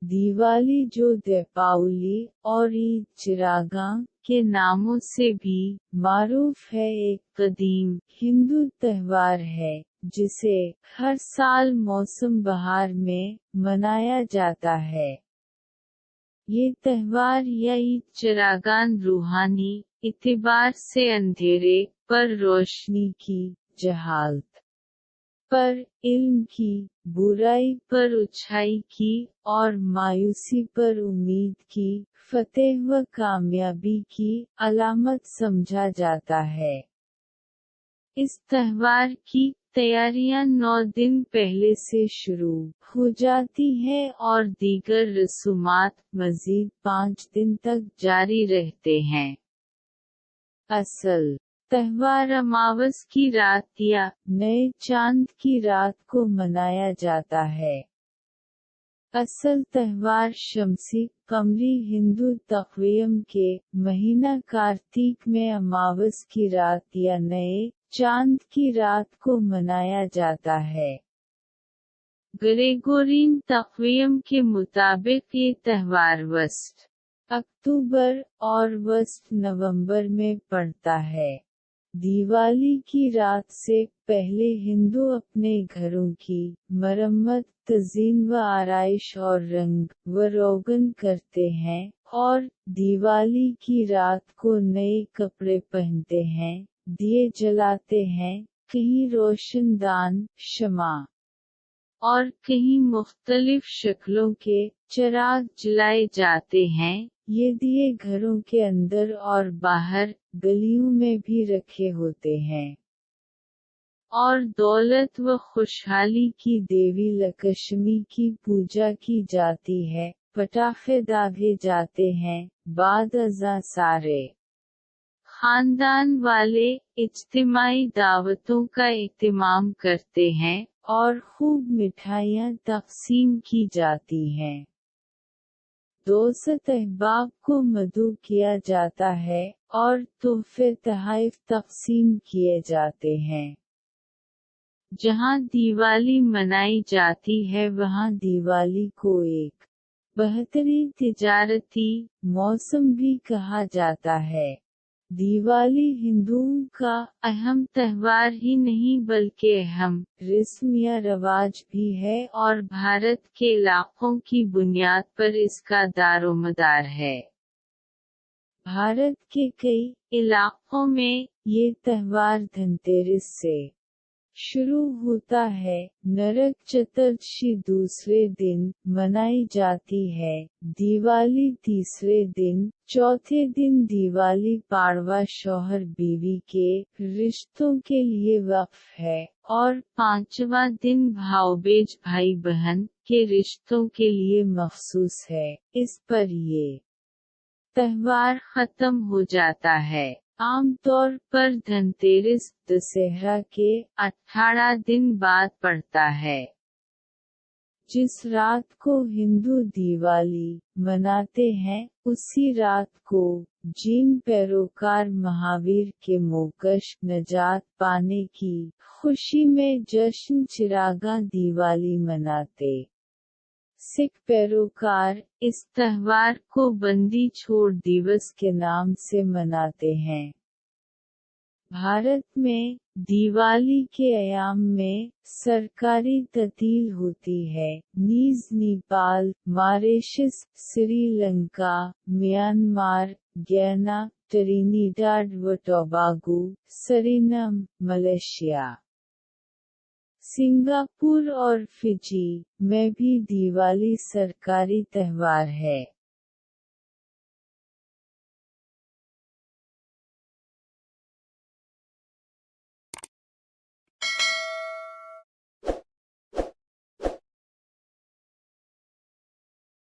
दिवाली जो दीपावली और ईद चिरागां के नामों से भी मारूफ है, एक कदीम हिंदू त्योहार है जिसे हर साल मौसम बहार में मनाया जाता है। ये त्योहार या ईद चिरागां रूहानी इतिबार से अंधेरे पर रोशनी की, जहालत पर इल्म की, बुराई पर अच्छाई की और मायूसी पर उम्मीद की फतेह व कामयाबी की अलामत समझा जाता है। इस त्योहार की तैयारियां 9 दिन पहले से शुरू हो जाती हैं और दीगर रसूमात मज़ीद 5 दिन तक जारी रहते हैं। असल त्योहार अमावस की रात या नए चांद की रात को मनाया जाता है। असल त्योहार शमसी कमरी हिंदू तक़वीम के महीना कार्तिक में अमावस की रात या नए चांद की रात को मनाया जाता है। ग्रेगोरियन तक़वीम के मुताबिक ये त्योहार वस्त अक्टूबर और वस्त नवंबर में पड़ता है। दिवाली की रात से पहले हिंदू अपने घरों की मरम्मत, तज़ीन व आराइश और रंग व रोगन करते हैं और दिवाली की रात को नए कपड़े पहनते हैं, दिए जलाते हैं, कहीं रोशनदान, शमा और कहीं मुख्तलिफ शक्लों के चिराग जलाए जाते हैं। ये दिए घरों के अंदर और बाहर गलियों में भी रखे होते हैं। और दौलत व खुशहाली की देवी लक्ष्मी की पूजा की जाती है। पटाखे दागे जाते हैं। बाद अज़ां सारे खानदान वाले इज्तिमाई दावतों का इत्तिमाम करते हैं और खूब मिठाइयाँ तक़सीम की जाती हैं। दोस्त अहबाब को मदऊ किया जाता है और तोहफे तोहफ़े तक़सीम किए जाते हैं। जहाँ दिवाली मनाई जाती है वहाँ दिवाली को एक बेहतरीन तिजारती मौसम भी कहा जाता है। दिवाली हिंदुओं का अहम त्योहार ही नहीं बल्कि अहम रस्म या रवाज भी है और भारत के इलाकों की बुनियाद पर इसका दारोमदार है। भारत के कई इलाकों में ये त्योहार धनतेरस से शुरू होता है। नरक चतुर्दशी दूसरे दिन मनाई जाती है। दिवाली तीसरे दिन, चौथे दिन दिवाली पाड़वा शौहर बीवी के रिश्तों के लिए वक्फ है और पांचवा दिन भाऊबीज भाई बहन के रिश्तों के लिए मखसूस है। इस पर ये त्योहार खत्म हो जाता है। आमतौर पर धनतेरस दशहरा के 18 दिन बाद पड़ता है। जिस रात को हिंदू दिवाली मनाते हैं, उसी रात को जिन पैरोकार महावीर के मोक्ष नजात पाने की खुशी में जश्न चिरागां दिवाली मनाते। सिख पैरोकार इस त्योहार को बंदी छोड़ दिवस के नाम से मनाते हैं। भारत में दिवाली के अयाम में सरकारी ततील होती है। नीज Nepal, Mauritius, Sri Lanka, Myanmar, Guyana, Trinidad व टोबागो, सरीनम, मलेशिया, सिंगापुर और फिजी में भी दिवाली सरकारी त्योहार है।